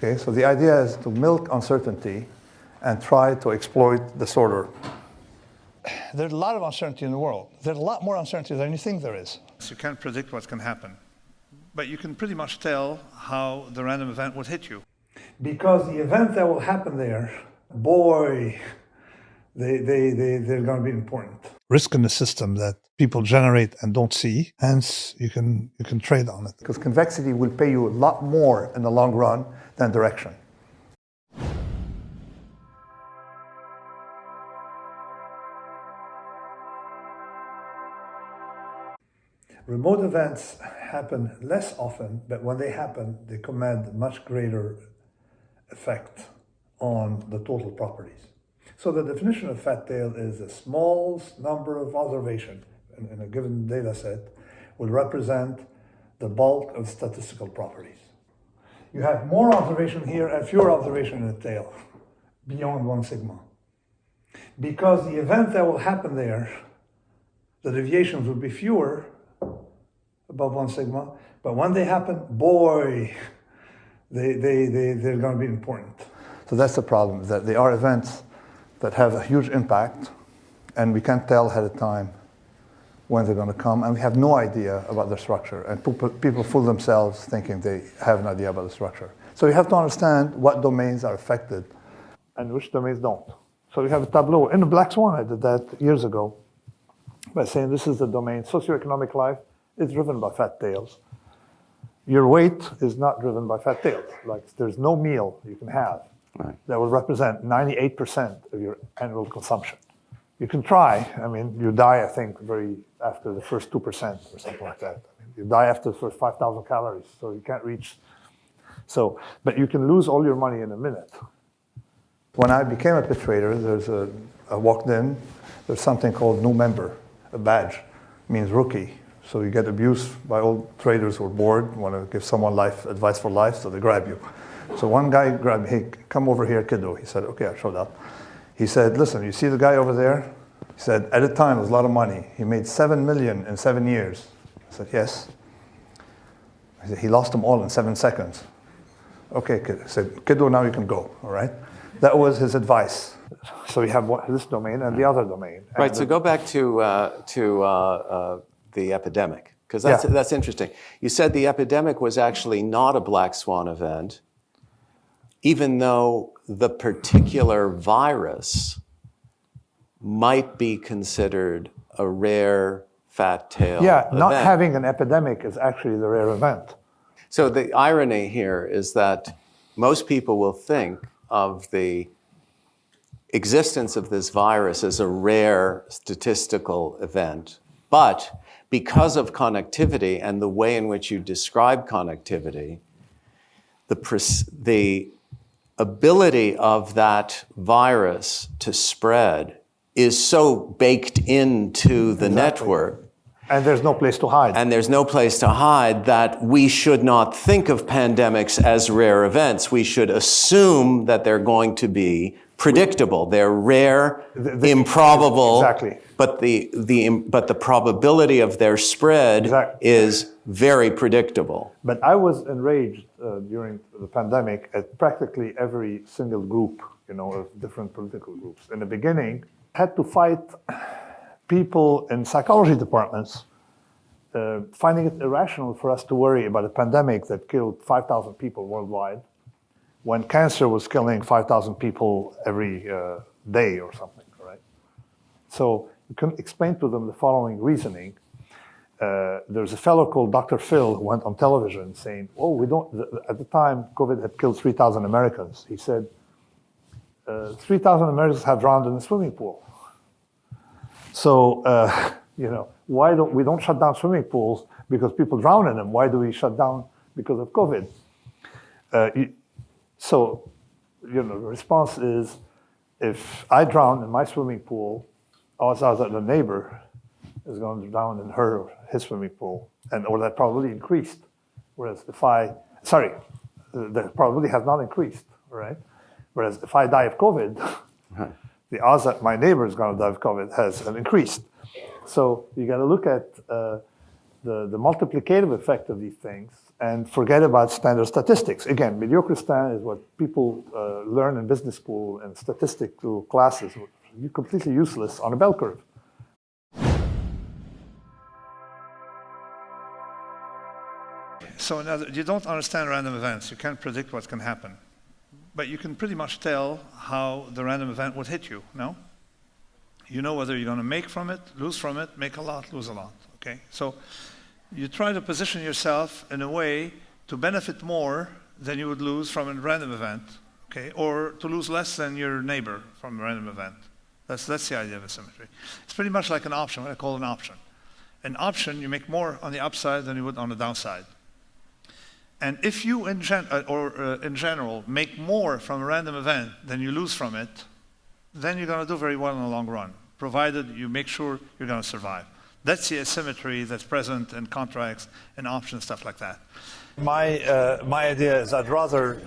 Okay, so the idea is to milk uncertainty and try to exploit disorder. There's a lot of uncertainty in the world. There's a lot more uncertainty than you think there is. So you can't predict what's going to happen. But you can pretty much tell how the random event would hit you. Because the event that will happen there, boy, they're going to be important. Risk in the system that people generate and don't see, hence you can trade on it. Because convexity will pay you a lot more in the long run than direction. Remote events happen less often, but when they happen, they command much greater effect on the total properties. So the definition of fat tail is a small number of observations in a given data set will represent the bulk of statistical properties. You have more observation here and fewer observation in the tail, beyond 1 sigma. Because the event that will happen there, the deviations will be fewer above 1 sigma, but when they happen, boy, they're going to be important. So that's the problem, that they are events that have a huge impact, and we can't tell ahead of time when they're going to come, and we have no idea about their structure. And people fool themselves thinking they have an idea about the structure. So you have to understand what domains are affected and which domains don't. So we have a tableau. In the Black Swan, I did that years ago by saying this is the domain. Socioeconomic life is driven by fat tails. Your weight is not driven by fat tails. Like there's no meal you can have that will represent 98% of your annual consumption. You can try. I mean, you die, I think, after the first 2% or something like that. I mean, you die after the first 5,000 calories, so you can't reach. So, but you can lose all your money in a minute. When I became a pit trader, I walked in, there's something called new member, a badge, means rookie. So you get abused by old traders who are bored, want to give someone advice for life, so they grab you. So one guy grabbed me, hey, come over here, kiddo. He said, okay, I showed up. He said, listen, you see the guy over there? He said, at the time, it was a lot of money. He made $7 million in 7 years. I said, yes. He said, he lost them all in 7 seconds. Okay, kid. I said, kiddo, now you can go, all right? That was his advice. So we have this domain and the other domain. Right, so go back to the epidemic, because that's interesting. You said the epidemic was actually not a black swan event, even though the particular virus might be considered a rare fat tail event. Not having an epidemic is actually the rare event. So the irony here is that most people will think of the existence of this virus as a rare statistical event, but because of connectivity and the way in which you describe connectivity, the ability of that virus to spread is so baked into the network. And there's no place to hide. And there's no place to hide that we should not think of pandemics as rare events. We should assume that they're going to be predictable. They're rare, improbable, but the probability of their spread is very predictable. But I was enraged during the pandemic at practically every single group, of different political groups. In the beginning, had to fight people in psychology departments, finding it irrational for us to worry about a pandemic that killed 5,000 people worldwide, when cancer was killing 5,000 people every day or something, right? So you can explain to them the following reasoning. There's a fellow called Dr. Phil who went on television saying, at the time, COVID had killed 3,000 Americans. He said, 3,000 Americans have drowned in the swimming pool. So, why don't shut down swimming pools because people drown in them? Why do we shut down because of COVID? The response is, if I drown in my swimming pool, odds are that the neighbor is going to drown in his swimming pool, or that probability increased. Whereas the probability has not increased, right? Whereas if I die of COVID, the odds that my neighbor is going to die of COVID has increased. So you got to look at the multiplicative effect of these things and forget about standard statistics. Again, mediocre stat is what people learn in business school and statistical classes. You're completely useless on a bell curve. So you don't understand random events. You can't predict what can happen. But you can pretty much tell how the random event would hit you, no? You know whether you're going to make from it, lose from it, make a lot, lose a lot, okay? So you try to position yourself in a way to benefit more than you would lose from a random event, okay? Or to lose less than your neighbor from a random event. That's the idea of asymmetry. It's pretty much like an option, what I call an option. An option, you make more on the upside than you would on the downside. And if you, in general, make more from a random event than you lose from it, then you're going to do very well in the long run, provided you make sure you're going to survive. That's the asymmetry that's present in contracts and options, stuff like that. My idea is I'd rather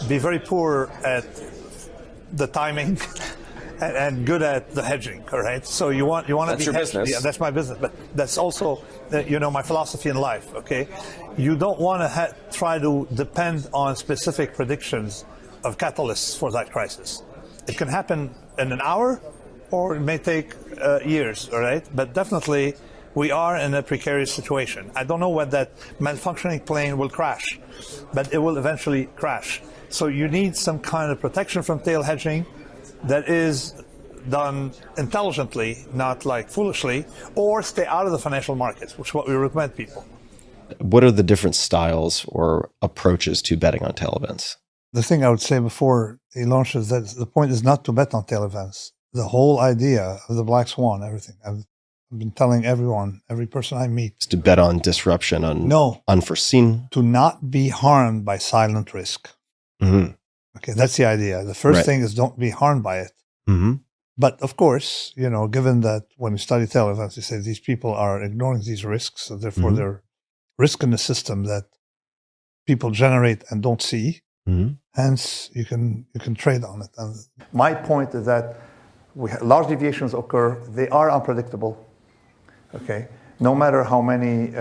be very poor at the timing and good at the hedging, all right? So you want to be your business. Yeah, that's my business, but that's also my philosophy in life, okay? You don't want to try to depend on specific predictions of catalysts for that crisis. It can happen in an hour, or it may take years, all right? But definitely, we are in a precarious situation. I don't know when that malfunctioning plane will crash, but it will eventually crash. So you need some kind of protection from tail hedging that is done intelligently, not like foolishly, or stay out of the financial markets, which is what we recommend people. What are the different styles or approaches to betting on tail events? The thing I would say before he launches that the point is not to bet on tail events. The whole idea of the black swan, everything. I've been telling everyone, every person I meet. Is to bet on disruption, on unforeseen. To not be harmed by silent risk. Mm-hmm. Okay, that's the idea. The first thing is don't be harmed by it. Mm-hmm. But of course, given that when you study tail events, you say these people are ignoring these risks, so therefore they're risk in the system that people generate and don't see. Mm-hmm. Hence, you can trade on it. And my point is that large deviations occur. They are unpredictable. Okay, no matter how many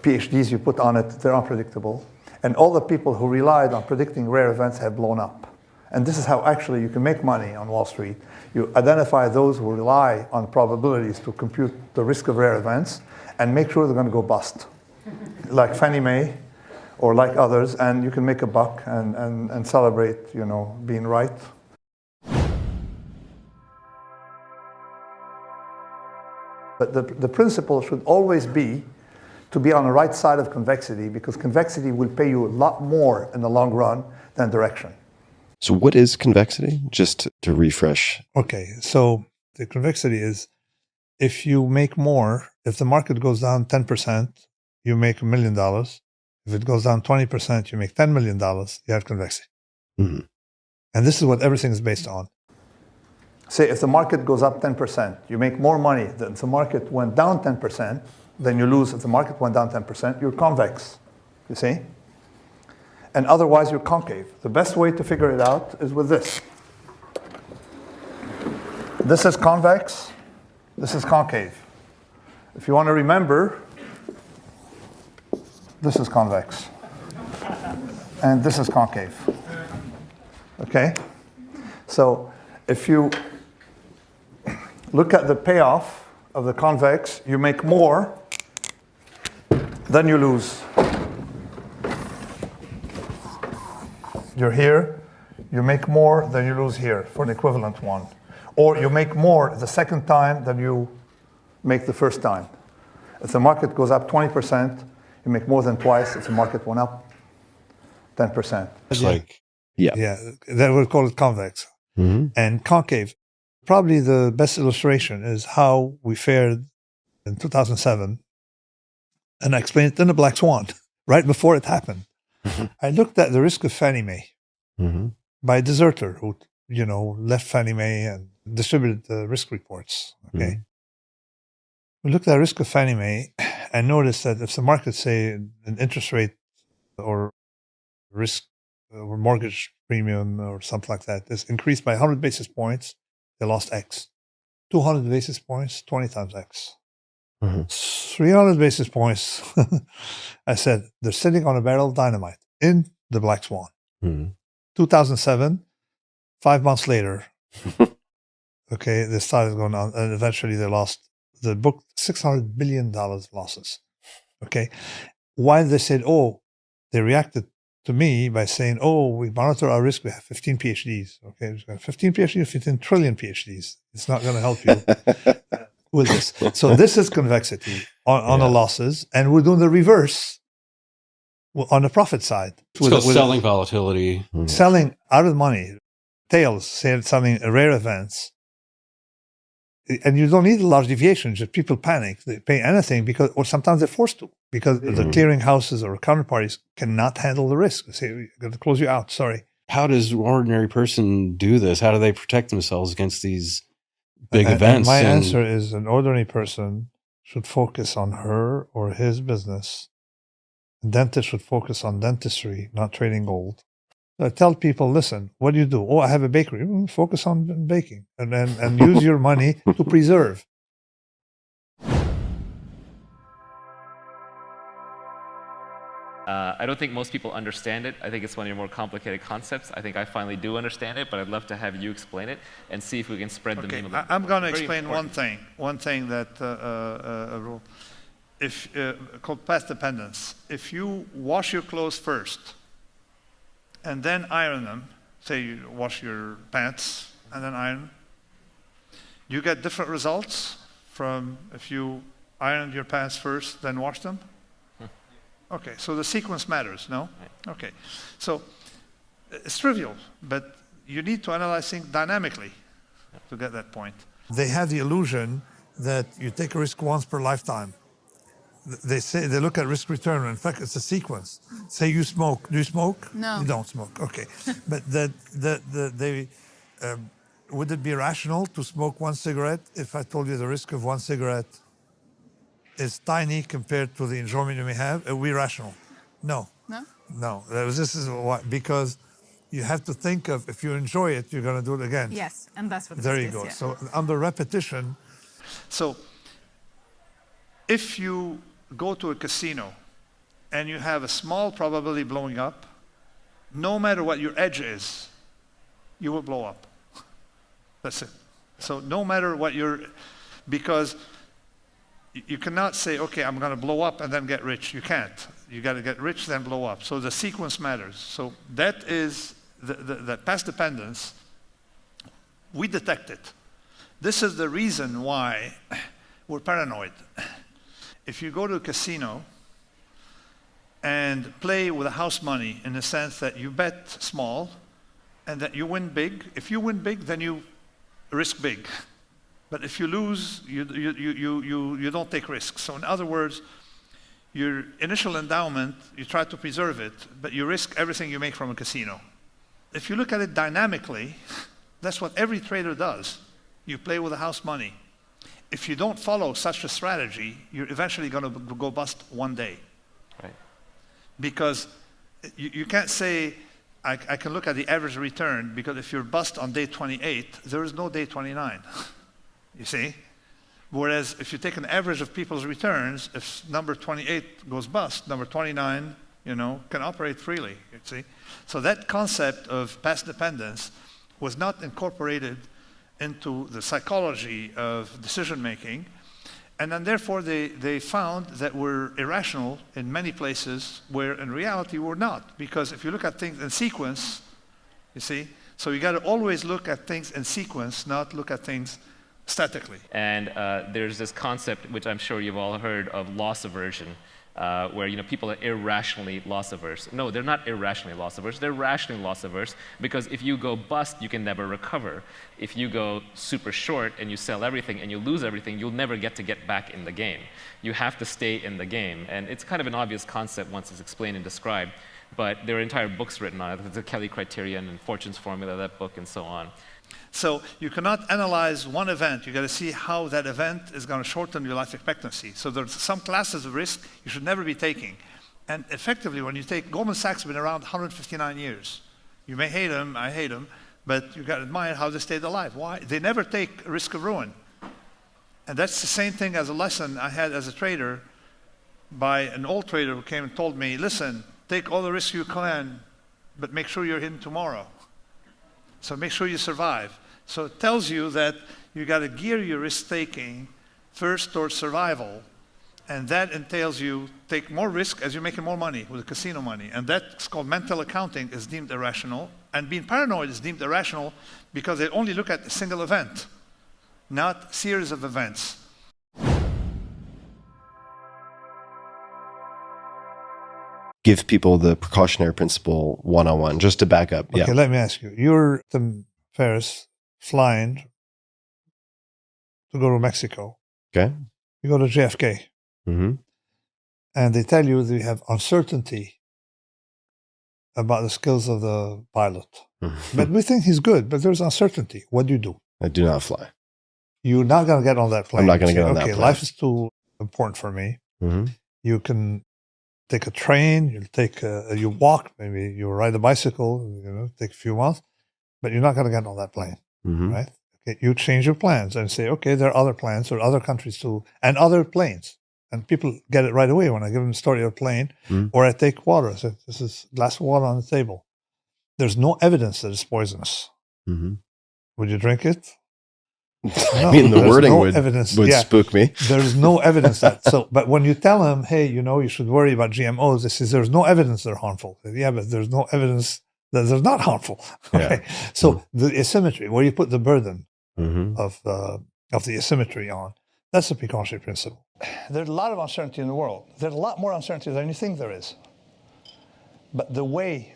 PhDs you put on it, they're unpredictable. And all the people who relied on predicting rare events have blown up. And this is how actually you can make money on Wall Street. You identify those who rely on probabilities to compute the risk of rare events and make sure they're going to go bust, like Fannie Mae or like others, and you can make a buck and celebrate, being right. But the principle should always be to be on the right side of convexity, because convexity will pay you a lot more in the long run than direction. So what is convexity? Just to refresh. Okay, so the convexity is if you make more, if the market goes down 10%, you make $1 million. If it goes down 20%, you make $10 million, you have convexity. Mm-hmm. And this is what everything is based on. Say if the market goes up 10%, you make more money than if the market went down 10%, then you lose. If the market went down 10%, you're convex, you see? And otherwise, you're concave. The best way to figure it out is with this. This is convex, this is concave. If you want to remember, this is convex, and this is concave. Okay? So if you look at the payoff of the convex, you make more than you lose. You're here, you make more than you lose here for an equivalent one. Or you make more the second time than you make the first time. If the market goes up 20%, you make more than twice if the market went up 10%. It's like, Yeah, that would call it convex. Mm-hmm. And concave. Probably the best illustration is how we fared in 2007. And I explained it in the Black Swan, right before it happened. Mm-hmm. I looked at the risk of Fannie Mae by a deserter who, left Fannie Mae and distributed the risk reports. Okay. Mm-hmm. We looked at the risk of Fannie Mae and noticed that if the market, say, an interest rate or risk or mortgage premium or something like that is increased by 100 basis points, they lost X. 200 basis points, 20 times X. 300 basis points. I said, they're sitting on a barrel of dynamite in the Black Swan. 2007, 5 months later, okay, they started going on, and eventually they lost the book, $600 billion losses. Okay. While they said, they reacted to me by saying, we monitor our risk. We have 15 PhDs. Okay. We've got 15 PhDs, 15 trillion PhDs. It's not going to help you with this. So this is convexity on the losses. And we're doing the reverse on the profit side. So selling volatility. Selling out of the money, tails, selling rare events. And you don't need a large deviation. Just people panic. They pay anything or sometimes they're forced to because the clearing houses or counterparties cannot handle the risk. They say, we're going to close you out. Sorry. How does an ordinary person do this? How do they protect themselves against these big events? And my answer is an ordinary person should focus on her or his business. A dentist should focus on dentistry, not trading gold. I tell people, listen, what do you do? I have a bakery. Focus on baking and use your money to preserve. I don't think most people understand it. I think it's one of your more complicated concepts. I think I finally do understand it, but I'd love to have you explain it and see if we can spread the name a little bit. I'm going to Very explain important. one thing that rule, called path dependence. If you wash your clothes first and then iron them, say you wash your pants and then iron, you get different results from if you ironed your pants first, then washed them? Okay, so the sequence matters, no? Okay, so it's trivial, but you need to analyze things dynamically to get that point. They have the illusion that you take a risk once per lifetime. They look at risk return. In fact, it's a sequence. Say you smoke. Do you smoke? No. You don't smoke. Okay. But would it be rational to smoke one cigarette if I told you the risk of one cigarette is tiny compared to the enjoyment you may have? Are we rational? No. No? No. This is why, because you have to think of if you enjoy it, you're going to do it again. Yes, and that's what There this you is, go. yeah. So under repetition. So if you go to a casino and you have a small probability blowing up, no matter what your edge is, you will blow up. That's it. So no matter what because you cannot say, okay, I'm going to blow up and then get rich. You can't. You got to get rich, then blow up. So the sequence matters. So that is the past dependence. We detect it. This is the reason why we're paranoid. If you go to a casino and play with the house money in the sense that you bet small and that you win big, if you win big, then you risk big. But if you lose, you don't take risks. So in other words, your initial endowment, you try to preserve it, but you risk everything you make from a casino. If you look at it dynamically, that's what every trader does. You play with the house money. If you don't follow such a strategy, you're eventually going to go bust one day. Right. Because you can't say, I can look at the average return, because if you're bust on day 28, there is no day 29. You see? Whereas if you take an average of people's returns, if number 28 goes bust, number 29, can operate freely, you see? So that concept of past dependence was not incorporated into the psychology of decision making, and then therefore they found that we're irrational in many places where in reality we're not, because if you look at things in sequence, you see, so you got to always look at things in sequence, not look at things statically. And there's this concept, which I'm sure you've all heard of, loss aversion, where people are irrationally loss averse. No, they're not irrationally loss averse. They're rationally loss averse, because if you go bust, you can never recover. If you go super short and you sell everything and you lose everything, you'll never get back in the game. You have to stay in the game. And it's kind of an obvious concept once it's explained and described, but there are entire books written on it. The Kelly Criterion and Fortune's Formula, that book, and so on. So you cannot analyze one event. You got to see how that event is going to shorten your life expectancy. So there's some classes of risk you should never be taking. And effectively, when you take, Goldman Sachs has been around 159 years. You may hate them, I hate them, but you got to admire how they stayed alive. Why? They never take risk of ruin. And that's the same thing as a lesson I had as a trader by an old trader who came and told me, listen, take all the risks you can, but make sure you're in tomorrow. So make sure you survive. So it tells you that you got to gear your risk-taking first towards survival, and that entails you take more risk as you're making more money with the casino money. And that's called mental accounting, is deemed irrational. And being paranoid is deemed irrational because they only look at a single event, not series of events. Give people the precautionary principle one-on-one, just to back up. Okay, let me ask you. You're to Paris, flying to go to Mexico. Okay. You go to JFK. Mm-hmm. And they tell you they have uncertainty about the skills of the pilot. But we think he's good, but there's uncertainty. What do? I do not fly. You're not going to get on that plane. I'm not going to get on that plane. plane. Life is too important for me. Mm-hmm. You can take a train, you walk, maybe you ride a bicycle, take a few miles, but you're not going to get on that plane, Mm-hmm. right? Okay, you change your plans and say, okay, there are other plans, there are other countries too, and other planes. And people get it right away when I give them the story of a plane, or I take water. I say, this is a glass of water on the table. There's no evidence that it's poisonous. Mm-hmm. Would you drink it? I mean, the wording no would yeah, spook me. There's no evidence that. So, but when you tell them, hey, you should worry about GMOs, they say there's no evidence they're harmful. Yeah, but there's no evidence that they're not harmful. Okay. Yeah. So the asymmetry, where you put the burden Mm-hmm. of the asymmetry on, that's the precautionary principle. There's a lot of uncertainty in the world. There's a lot more uncertainty than you think there is. But the way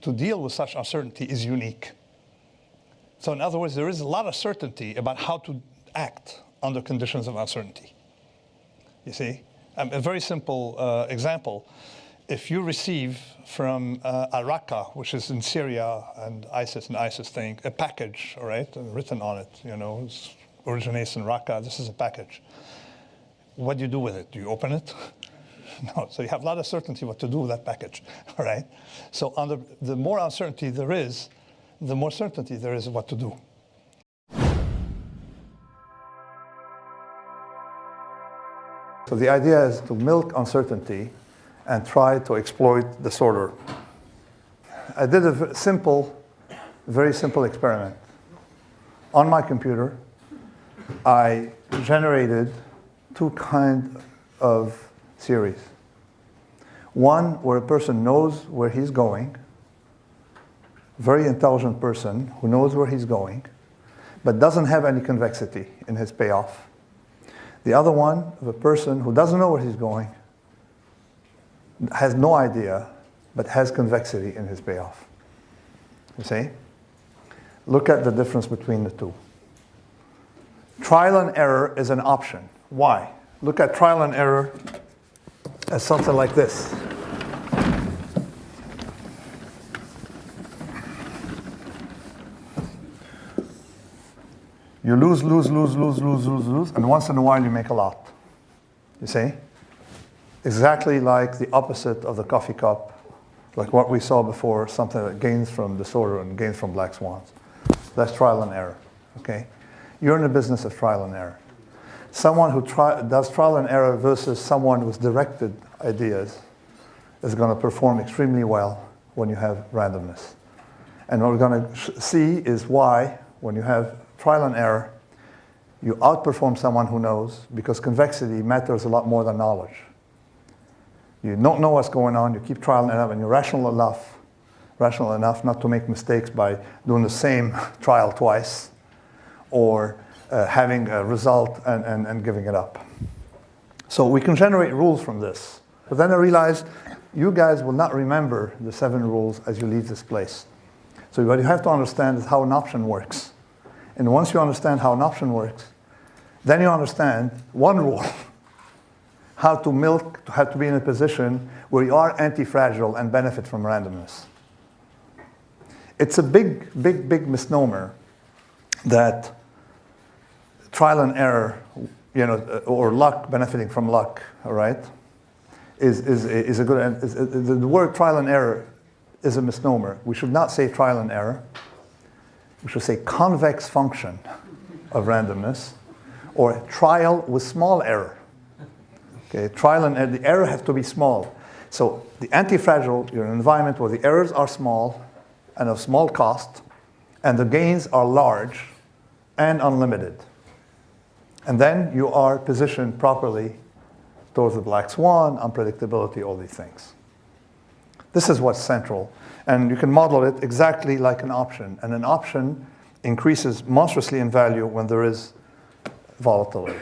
to deal with such uncertainty is unique. So in other words, there is a lot of certainty about how to act under conditions of uncertainty. You see? A very simple example. If you receive from Al-Raqqa, which is in Syria and ISIS thing, a package, all right, written on it, it originates in Raqqa, this is a package. What do you do with it? Do you open it? No, so you have a lot of certainty what to do with that package, all right? So the more uncertainty there is, the more certainty there is what to do. So the idea is to milk uncertainty and try to exploit disorder. I did a very simple experiment. On my computer, I generated two kinds of series. One where a person knows where he's going, very intelligent person who knows where he's going, but doesn't have any convexity in his payoff. The other one of a person who doesn't know where he's going, has no idea, but has convexity in his payoff. You see? Look at the difference between the two. Trial and error is an option. Why? Look at trial and error as something like this. You lose, and once in a while you make a lot. You see? Exactly like the opposite of the coffee cup, like what we saw before, something that gains from disorder and gains from black swans. That's trial and error, okay? You're in the business of trial and error. Someone who does trial and error versus someone with directed ideas is going to perform extremely well when you have randomness. And what we're going to see is why, when you have trial and error, you outperform someone who knows, because convexity matters a lot more than knowledge. You don't know what's going on, you keep trial and error, and you're rational enough not to make mistakes by doing the same trial twice, or having a result and giving it up. So we can generate rules from this. But then I realized you guys will not remember the 7 rules as you leave this place. So what you have to understand is how an option works. And once you understand how an option works, then you understand one rule, how to be in a position where you are anti-fragile and benefit from randomness. It's a big misnomer that trial and error, or luck, benefiting from luck, all right, is a good. The word trial and error is a misnomer. We should not say trial and error. We should say convex function of randomness, or trial with small error. Okay, trial and the error have to be small. So the antifragile, you're in an environment where the errors are small and of small cost, and the gains are large and unlimited. And then you are positioned properly towards the black swan, unpredictability, all these things. This is what's central. And you can model it exactly like an option. And an option increases monstrously in value when there is volatility.